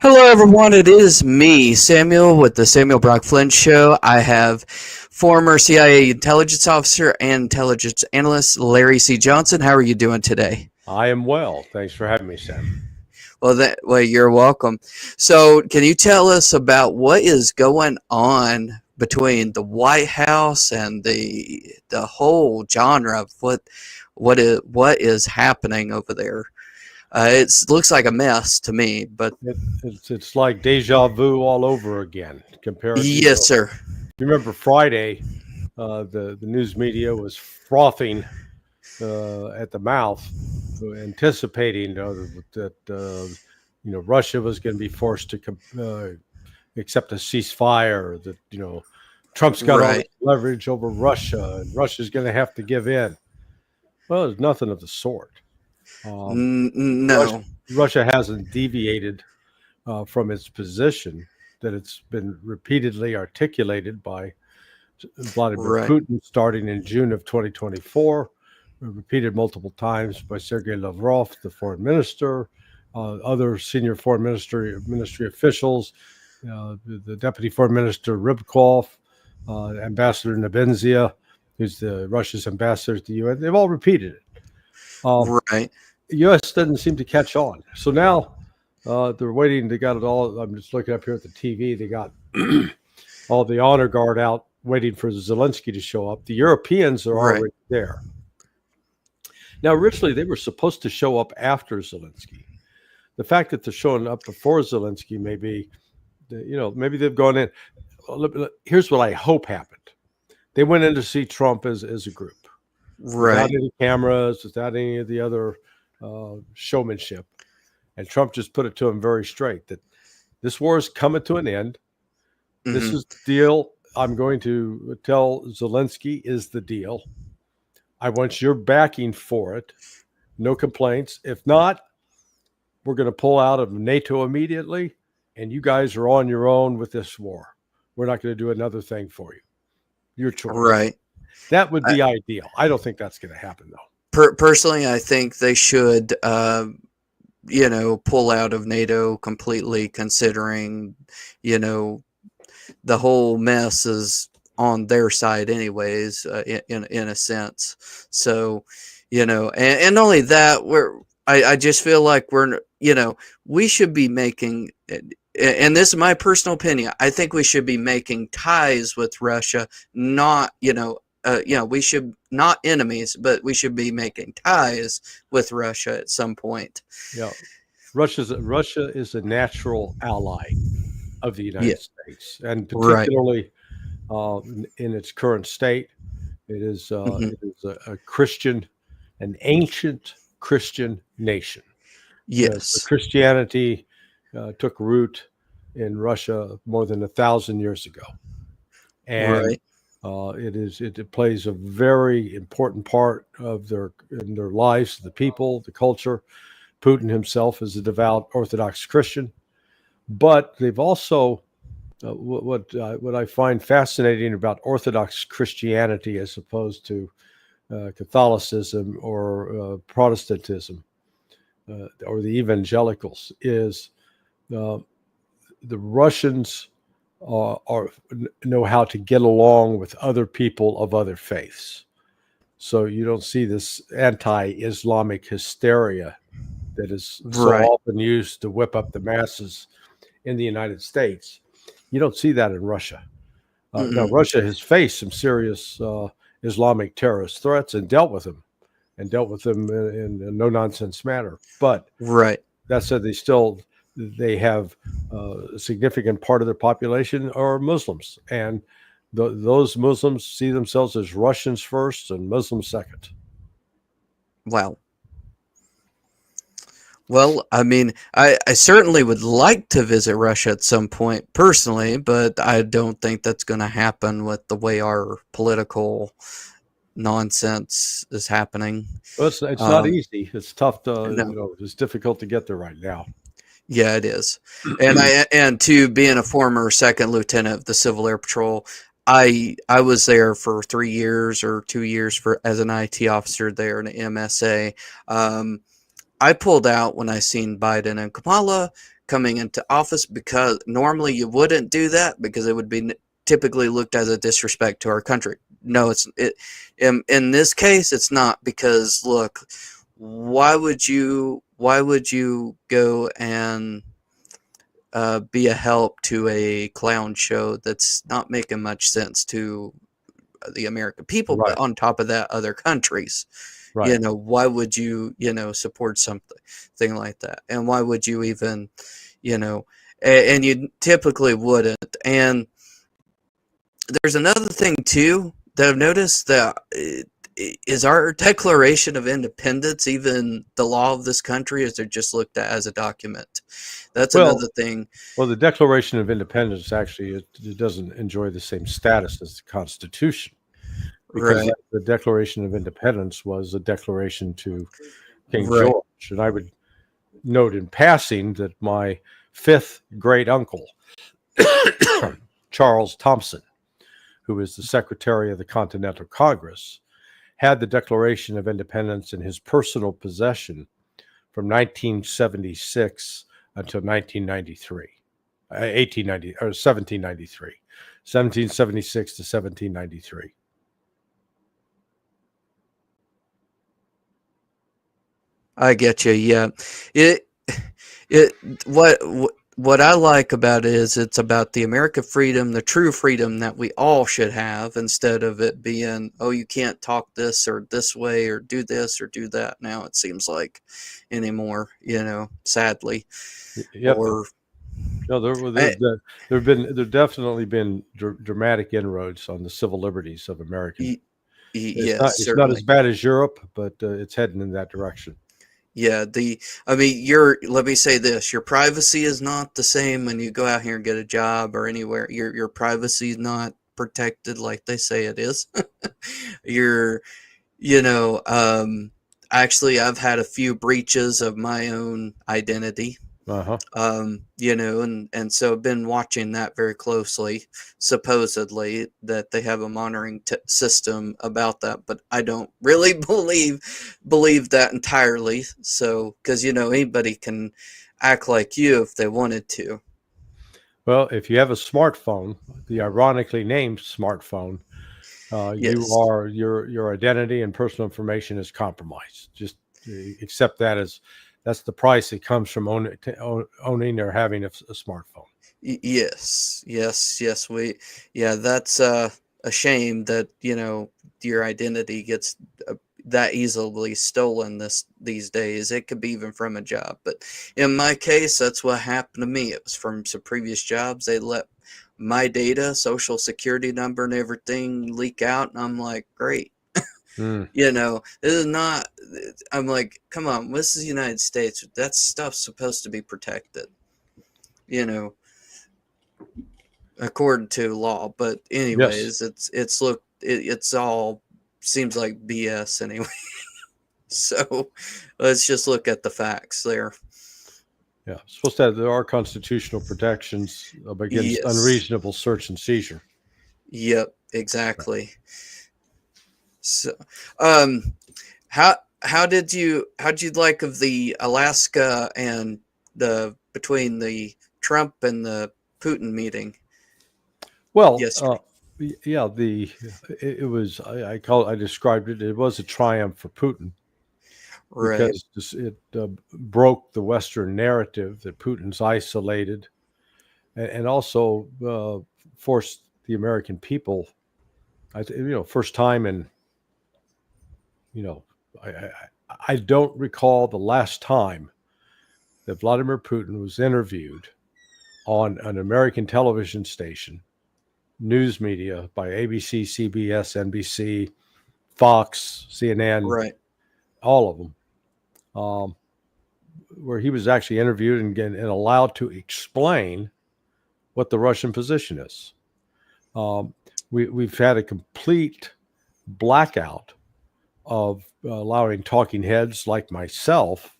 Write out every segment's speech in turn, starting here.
Hello, everyone. It is me, Samuel, with the Samuel Brock Flynn Show. I have former CIA intelligence officer and intelligence analyst Larry C. Johnson. How are you doing today? I am well. Thanks for having me, Sam. Well, you're welcome. So, can you tell us about what is going on between the White House and the whole genre of what is happening over there? It looks like a mess to me, but It's like deja vu all over again. Compared, yes, sir. you remember Friday, the news media was frothing at the mouth, anticipating that Russia was going to be forced to accept a ceasefire. That Trump's got all the Right. leverage over Russia, and Russia's going to have to give in. Well, there's nothing of the sort. Um, Russia, No. Russia hasn't deviated from its position that it's been repeatedly articulated by Vladimir Right. Putin starting in June of 2024, repeated multiple times by Sergei Lavrov, the foreign minister, other senior foreign ministry officials, the deputy foreign minister Rybkov, Ambassador Nebenzia, who's Russia's ambassador to the UN. They've all repeated it. Right. The U.S. doesn't seem to catch on. So now they're waiting. They got it all. I'm just looking up here at the TV. They got all the honor guard out waiting for Zelensky to show up. The Europeans are Right. already there. Now, originally, they were supposed to show up after Zelensky. The fact that they're showing up before Zelensky maybe they've gone in. Here's what I hope happened. They went in to see Trump as a group. Without Right. any cameras, without any of the other showmanship. And Trump just put it to him very straight that this war is coming to an end. This Hmm. is the deal. I'm going to tell Zelensky is the deal. I want your backing for it. No complaints. If not, we're going to pull out of NATO immediately, and you guys are on your own with this war. We're not going to do another thing for you. Your choice. Right. That would I, be ideal. I don't think that's going to happen, though. personally, I think they should, pull out of NATO completely, considering, you know, the whole mess is on their side, anyways, in a sense. So, and only that, I just feel like we should be making, and this is my personal opinion, I think we should be making ties with Russia, not, we should not enemies, but we should be making ties with Russia at some point. Yeah, Russia is a natural ally of the Yeah. United States, and Right. particularly in its current state, it is Hmm. a Christian, an ancient Christian nation. The Yes. Christianity took root in Russia more than 1,000 years ago, and Right. it plays a very important part of in their lives, the people, the culture. Putin himself is a devout Orthodox Christian, but they've also what I find fascinating about Orthodox Christianity as opposed to Catholicism or Protestantism or the evangelicals is uh, the Russians know how to get along with other people of other faiths. So you don't see this anti-Islamic hysteria that is so Right. often used to whip up the masses in the United States. You don't see that in Russia. Now, Mm-mm. Russia has faced some serious Islamic terrorist threats and dealt with them in a no nonsense manner. But Right. that said, they have a significant part of their population are Muslims, and those Muslims see themselves as Russians first and Muslims second. Wow. Well, I mean, I certainly would like to visit Russia at some point personally, but I don't think that's going to happen with the way our political nonsense is happening. Well, it's not Um, easy. It's tough to no, it's difficult to get there right now. yeah, it is. And to being a former second lieutenant of the Civil Air Patrol, I was there for 3 years or 2 years for as an IT officer there in the MSA. I pulled out when I seen Biden and Kamala coming into office, because normally you wouldn't do that because it would be typically looked as a disrespect to our country. No, in this case it's not, because look, why would you go and be a help to a clown show that's not making much sense to the American people, but Right. on top of that, other countries? Right. Why would you, support something like that? And why would you even, and you typically wouldn't. And there's another thing too that I've noticed, that is our Declaration of Independence even the law of this country, is they're just looked at as a document? That's Well, another thing. well, the Declaration of Independence actually it doesn't enjoy the same status as the Constitution, because Right. the Declaration of Independence was a declaration to King Right. George. And I would note in passing that my fifth great uncle, Charles Thompson, who is the Secretary of the Continental Congress, had the Declaration of Independence in his personal possession from 1976 until 1993, 1890 or 1793, 1776 to 1793. I get you. Yeah. It it what I like about it is it's about the American freedom, the true freedom that we all should have, instead of it being, oh, you can't talk this or this way or do this or do that. Now it seems like anymore, sadly. Yep. Or No, I, there definitely been dramatic inroads on the civil liberties of American. yes, It's not as certainly. bad as Europe, but it's heading in that direction. Yeah, I mean, let me say this, your privacy is not the same when you go out here and get a job or anywhere. Your privacy is not protected like they say it is. You're, you know, actually, I've had a few breaches of my own identity, Uh-huh. and so I've been watching that very closely. Supposedly that they have a monitoring system about that, but I don't really believe that entirely. So, because anybody can act like you if they wanted to. Well, if you have a smartphone, the ironically named smartphone, Yes. your identity and personal information is compromised. Just accept that as that's the price it comes from owning or having a smartphone. Yes. Yeah, that's a shame that your identity gets that easily stolen these days. It could be even from a job, but in my case, that's what happened to me. It was from some previous jobs. They let my data, social security number, and everything leak out, and I'm like, great. Mm. This is not. I'm like, come on, this is the United States. That stuff's supposed to be protected. You know according to law. But Yes. anyways, it's all seems like BS anyway. So let's just look at the facts there. Yeah. Supposed to have there are constitutional protections against Yes. unreasonable search and seizure. Yep. Exactly. So, um, how'd you like of the Alaska and the between the Trump and the Putin meeting Well, yesterday? yeah, it was I described it. It was a triumph for Putin Right. because it broke the Western narrative that Putin's isolated, and also forced the American people. First time in you know, I, I I don't recall the last time that Vladimir Putin was interviewed on an American television station, news media by ABC, CBS, NBC, Fox, CNN, Right. all of them, um, where he was actually interviewed and allowed to explain what the Russian position is. Um, we've had a complete blackout of allowing talking heads like myself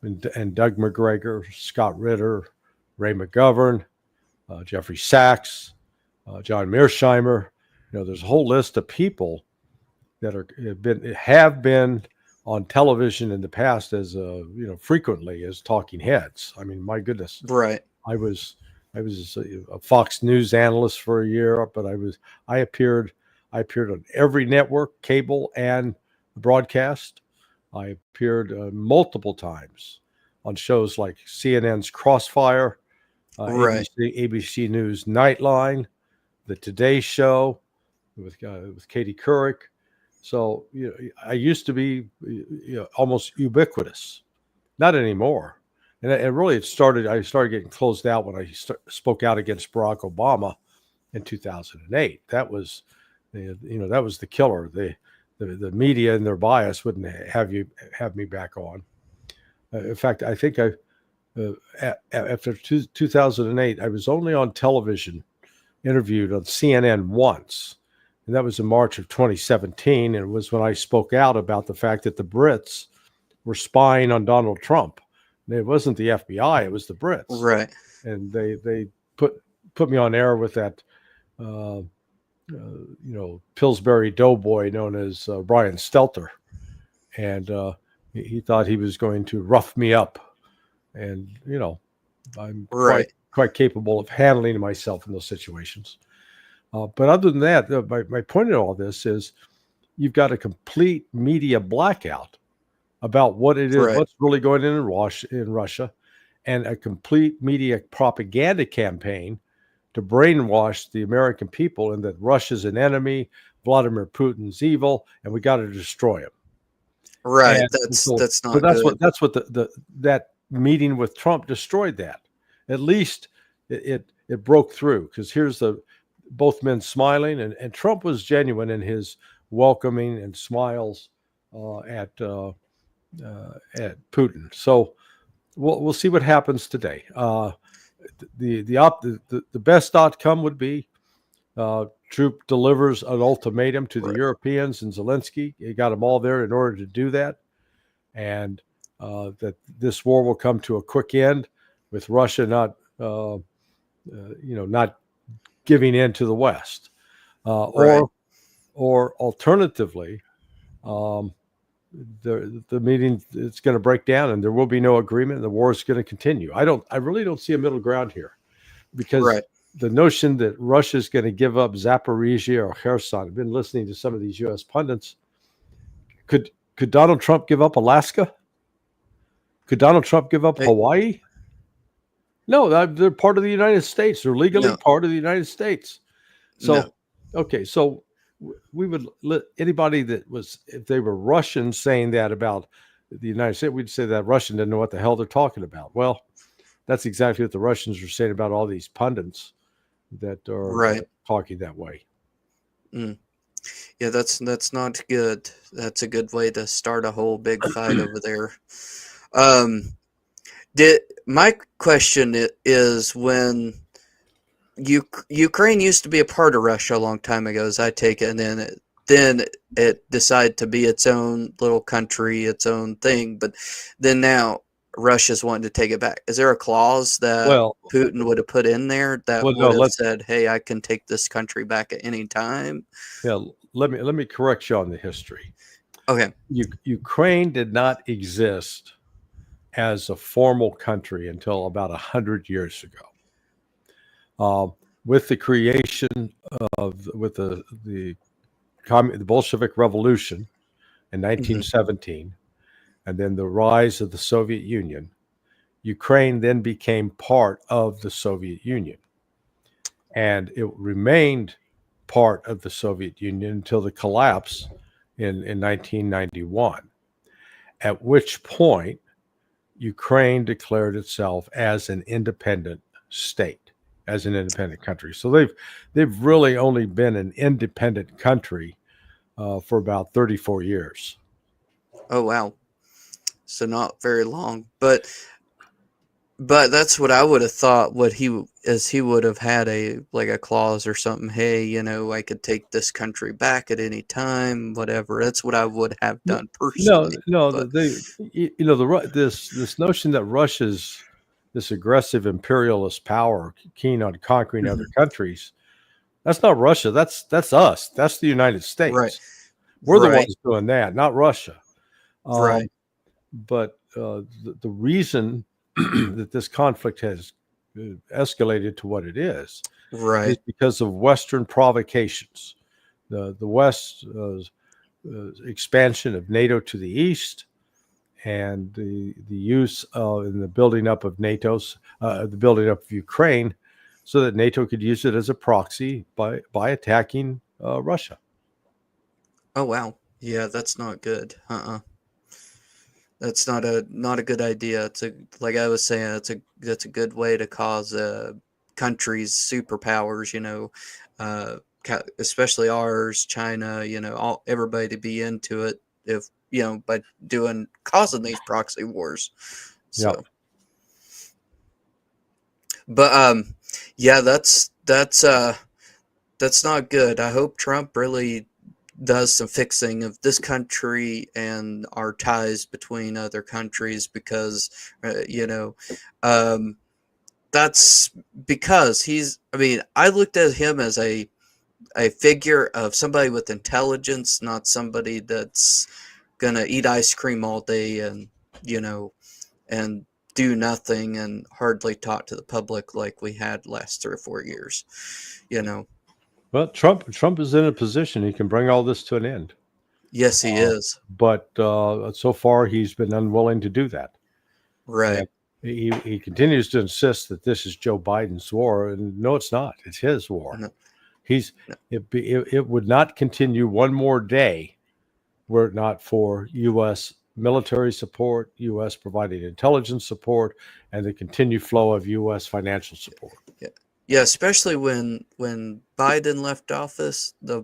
and Doug McGregor, Scott Ritter, Ray McGovern, Jeffrey Sachs, John Mearsheimer. There's a whole list of people that have been on television in the past as frequently as talking heads. I mean, my goodness, Right. I was a Fox News analyst for a year, but I appeared on every network, cable and broadcast. I appeared multiple times on shows like CNN's Crossfire, Right. ABC News Nightline, the Today Show with Katie Couric. So I used to be almost ubiquitous. Not anymore. And really, I started getting closed out when I spoke out against Barack Obama in 2008. That was, that was the killer. The media and their bias wouldn't have me back on. In fact, I think after 2008, I was only on television, interviewed on CNN once, and that was in March of 2017. And it was when I spoke out about the fact that the Brits were spying on Donald Trump. And it wasn't the FBI; it was the Brits. Right. And they put me on air with that, Pillsbury doughboy known as Brian Stelter, and he thought he was going to rough me up. And I'm Right. quite capable of handling myself in those situations. But other than that, my point in all this is you've got a complete media blackout about what it is, Right. what's really going on in Russia, and a complete media propaganda campaign to brainwash the American people and that Russia's an enemy, Vladimir Putin's evil, and we got to destroy him. Right. And That's not but that's good. what that meeting with Trump destroyed. That at least it broke through, because here's both men smiling, and Trump was genuine in his welcoming and smiles at Putin. So we'll see what happens today. The best outcome would be Trump delivers an ultimatum to the Europeans and Zelensky. He got them all there in order to do that, and that this war will come to a quick end with Russia not giving in to the West, or alternatively, the meeting is going to break down and there will be no agreement and the war is going to continue. I really don't see a middle ground here, because the notion that Russia is going to give up Zaporizhia or Kherson. I've been listening to some of these U.S. pundits. Could Donald Trump give up Alaska? Could Donald Trump give up Hawaii? No, they're part of the United States. They're legally part of the United States. So, okay, so we would let anybody that was, if they were Russians saying that about the United States, we'd say that Russian didn't know what the hell they're talking about. Well, that's exactly what the Russians are saying about all these pundits that are talking that way. Yeah, that's not good. That's a good way to start a whole big fight over there. My question is, when Ukraine used to be a part of Russia a long time ago, as I take it, and then it decided to be its own little country, its own thing. But then now Russia's wanting to take it back. Is there a clause that Putin would have put in there that would have said, "Hey, I can take this country back at any time"? Yeah, let me correct you on the history. Okay. Ukraine did not exist as a formal country until about 100 years ago. With the creation with the Bolshevik Revolution in 1917, and then the rise of the Soviet Union, Ukraine then became part of the Soviet Union. And it remained part of the Soviet Union until the collapse in 1991, at which point Ukraine declared itself as an independent state, as an independent country. So they've really only been an independent country for about 34 years. Oh, wow. So not very long, but that's what I would have thought. He would have had a clause or something. Hey, I could take this country back at any time, whatever. That's what I would have done personally. This notion that Russia's this aggressive imperialist power keen on conquering other countries, that's not Russia. That's us. That's the United States. Right. We're the ones doing that, not Russia. Right. But the reason that this conflict has escalated to what it is Right. because of Western provocations. The West expansion of NATO to the east, and the use in the building up of the building up of Ukraine, so that NATO could use it as a proxy by attacking Russia. Oh wow. Yeah, that's not good. That's not a good idea. It's a like I was saying, that's a good way to cause countries superpowers, especially ours, China, all everybody to be into it if by doing causing these proxy wars. Yeah. So, but yeah, that's not good. I hope Trump really does some fixing of this country and our ties between other countries because, um, that's because I mean, I looked at him as a figure of somebody with intelligence, not somebody that's gonna eat ice cream all day you know, and do nothing and hardly talk to the public like we had last 3 or 4 years, you know. Well, Trump is in a position he can bring all this to an end, Yes, he is. but so far he's been unwilling to do that. And Right. he continues to insist that this is Joe Biden's war, and no, it's not. It's his war. No, He's no. it would not continue one more day were it not for U.S. military support, U.S. providing intelligence support, and the continued flow of U.S. financial support. Yeah. Yeah, especially when Biden left office, the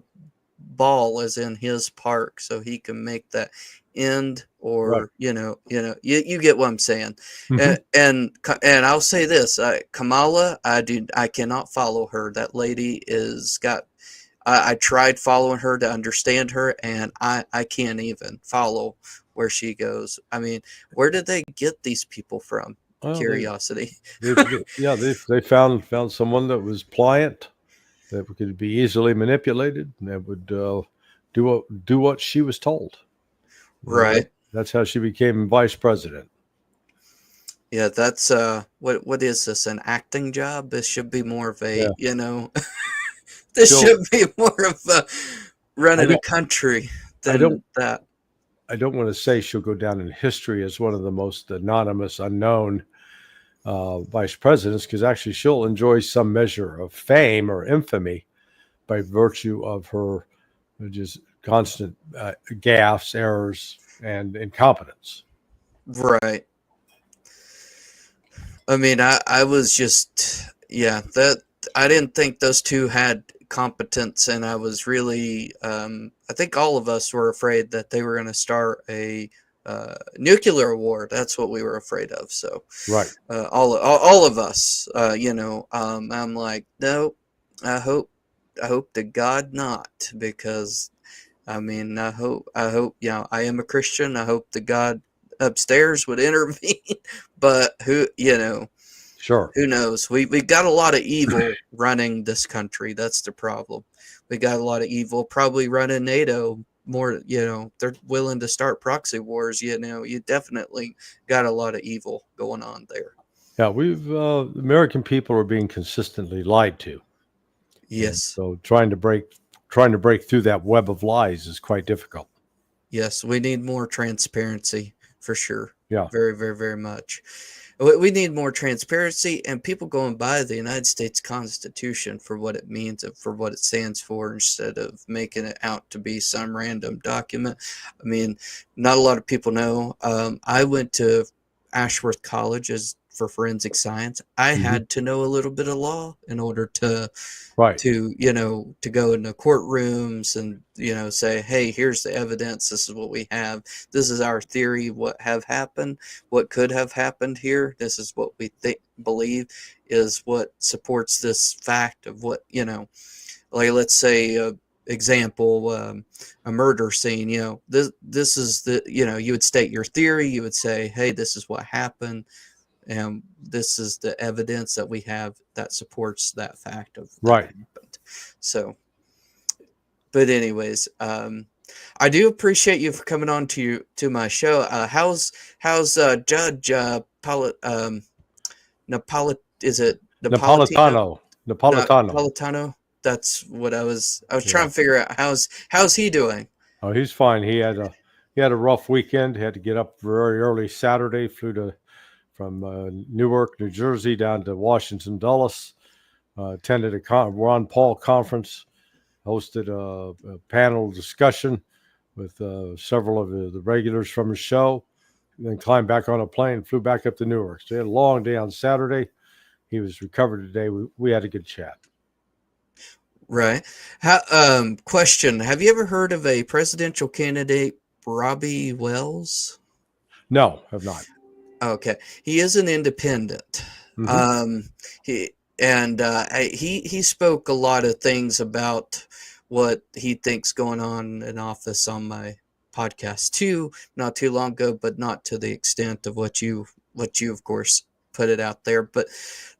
ball is in his park, so he can make that end, Right. or you get what I'm saying. Mm-hmm. And I'll say this: Kamala, I cannot follow her. That lady is got. I tried following her to understand her, and I can't even follow where she goes. I mean, where did they get these people from? Well, Curiosity. they found someone that was pliant, that could be easily manipulated, and that would do what she was told. Right. That's how she became vice president. Yeah, that's what is this, an acting job? This should be more of Yeah. this She'll. should be more of I running a don't. country I don't. than that. I don't want to say she'll go down in history as one of the most anonymous, unknown vice presidents, because actually she'll enjoy some measure of fame or infamy by virtue of her just constant gaffes, errors, and incompetence. Right. I mean, I was just, yeah, that I didn't think those two had competence, and I was really, I think all of us were afraid that they were going to start a nuclear war. That's what we were afraid of. So, Right. all of us, I'm like, no, I hope, I hope to God not, because I mean, I hope, I am a Christian. I hope the God upstairs would intervene, but Sure. who knows? We've got a lot of evil running this country. That's the problem. We got a lot of evil probably running NATO more. They're willing to start proxy wars. You definitely got a lot of evil going on there. Yeah, we've American people are being consistently lied to, and Yes. so trying to break through that web of lies is quite difficult. Yes, we need more transparency for sure. Yeah. Very, very, very much. We need more transparency and people going by the United States Constitution for what it means and for what it stands for, instead of making it out to be some random document. I mean, not a lot of people know. I went to Ashworth College for forensic science. I Hmm. had to know a little bit of law in order to Right. to go into courtrooms and say, hey, here's the evidence, this is what we have, this is our theory, what have happened, what could have happened here, this is what we believe is what supports this fact of what, like, let's say, example, a murder scene, this is the, you would state your theory, you would say, hey, this is what happened, and this is the evidence that we have that supports that fact of that Right. happened. So, but anyways, I do appreciate you for coming on to my show. How's Judge is it Napolitano? Napolitano. Napolitano. Napolitano? That's what I was trying Yeah. to figure out. How's he doing? Oh, he's fine. He had a rough weekend. He had to get up very early Saturday. Flew from Newark, New Jersey, down to Washington Dulles. Attended a Ron Paul conference. Hosted a panel discussion with several of the regulars from his show. And then climbed back on a plane, flew back up to Newark. So he had a long day on Saturday. He was recovered today. We had a good chat. Right. Question: have you ever heard of a presidential candidate, Robbie Wells? No, have not. Okay, he is an independent. Mhm. He spoke a lot of things about what he thinks going on in office on my podcast too, not too long ago, but not to the extent of what you of course put it out there. But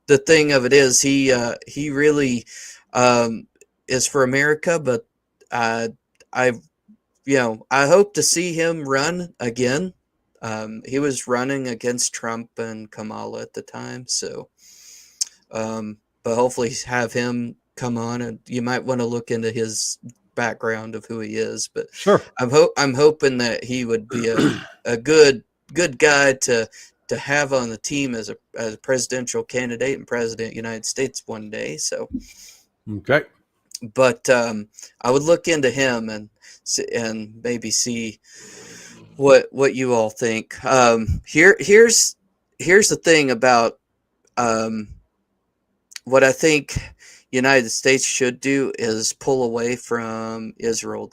the thing of it is, he really is for America, but I I hope to see him run again. He was running against Trump and Kamala at the time, so but hopefully have him come on, and you might want to look into his background of who he is. But Sure. I'm hoping that he would be a good guy to have on the team as a presidential candidate and president of the United States one day. So Okay. but I would look into him and maybe see what you all think. Here's the thing about what I think United States should do is pull away from Israel,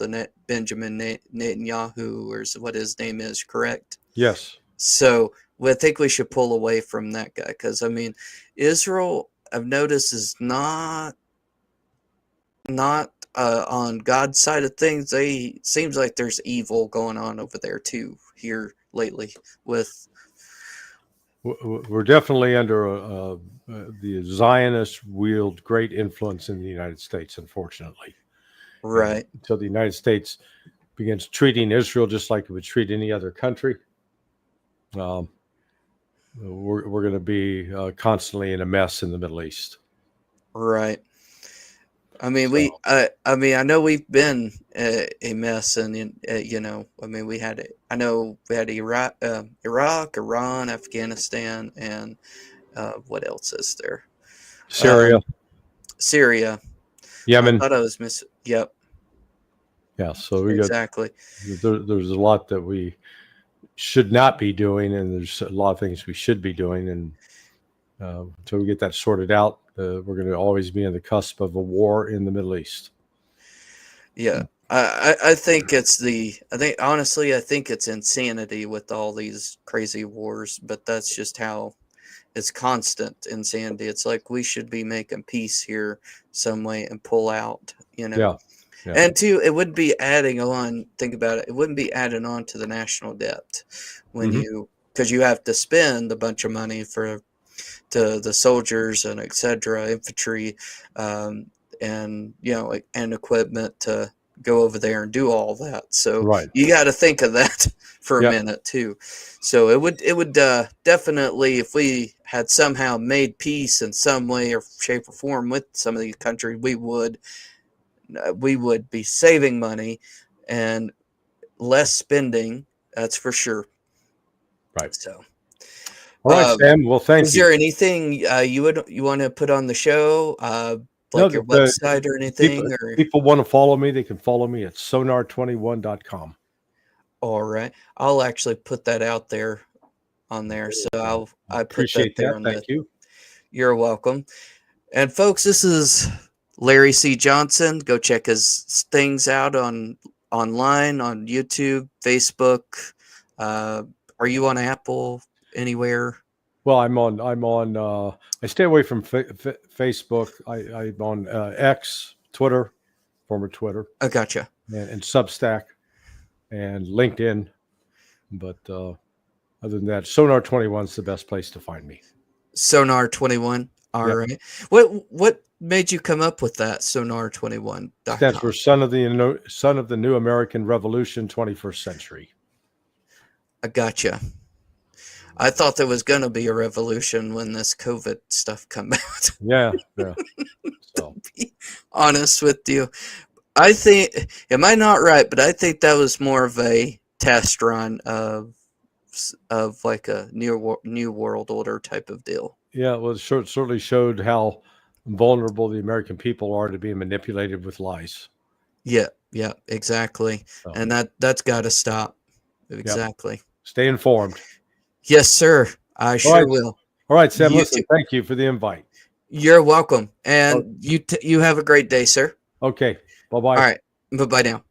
Benjamin Netanyahu, or what his name is, correct? Yes. So I think we should pull away from that guy, because I mean, Israel, I've noticed, is not on God's side of things. Seems like there's evil going on over there too here lately. We're definitely under the Zionists wield great influence in the United States, unfortunately. Right. Until the United States begins treating Israel just like it would treat any other country, we're going to be constantly in a mess in the Middle East. Right. I mean, I know we've been a mess, and I mean, we had Iraq, Iran, Afghanistan, and what else is there? Syria. Yemen. I thought I was missing. Yep. Yeah. So exactly. There's a lot that we should not be doing, and there's a lot of things we should be doing, and until we get that sorted out, we're going to always be on the cusp of a war in the Middle East. Yeah, I think honestly, I think it's insanity with all these crazy wars, but that's just how it's constant insanity. It's like we should be making peace here some way and pull out, Yeah. And two, it wouldn't be adding on. Think about it. It wouldn't be adding on to the national debt because you have to spend a bunch of money to the soldiers and etc. infantry, and and equipment to go over there and do all that. So you got to think of that for a minute too. So it would definitely, if we had somehow made peace in some way or shape or form with some of these countries, we would be saving money and less spending. That's for sure. Right. So. All right, Sam. Well, thank you. Is there anything you want to put on the show, like your website or anything? People want to follow me, they can follow me at sonar21.com. All right, I'll actually put that out there on there. So I appreciate that. Thank you. You're welcome. And folks, this is Larry C. Johnson. Go check his things out online on YouTube, Facebook. Are you on Apple? Anywhere? Well, I'm on. I stay away from Facebook. I'm on X, Twitter, former Twitter. I gotcha. And Substack, and LinkedIn. But other than that, Sonar21 is the best place to find me. Sonar21. All right. What made you come up with that Stands for sonar21.com? Son of the New American Revolution, 21st Century. I gotcha. I thought there was gonna be a revolution when this COVID stuff come out. Yeah, yeah. So Be honest with you, I think, am I not right? But I think that was more of a test run of like a new world order type of deal. yeah, well, it certainly showed how vulnerable the American people are to being manipulated with lies. Yeah, yeah, exactly. So, And that's got to stop. yep. Exactly. Stay informed. Yes, sir. I All sure right. will. All right, Sam. You Listen, too. thank you for the invite. You're welcome. Oh, And you have a great day, sir. okay. Bye All bye. right. Bye bye now.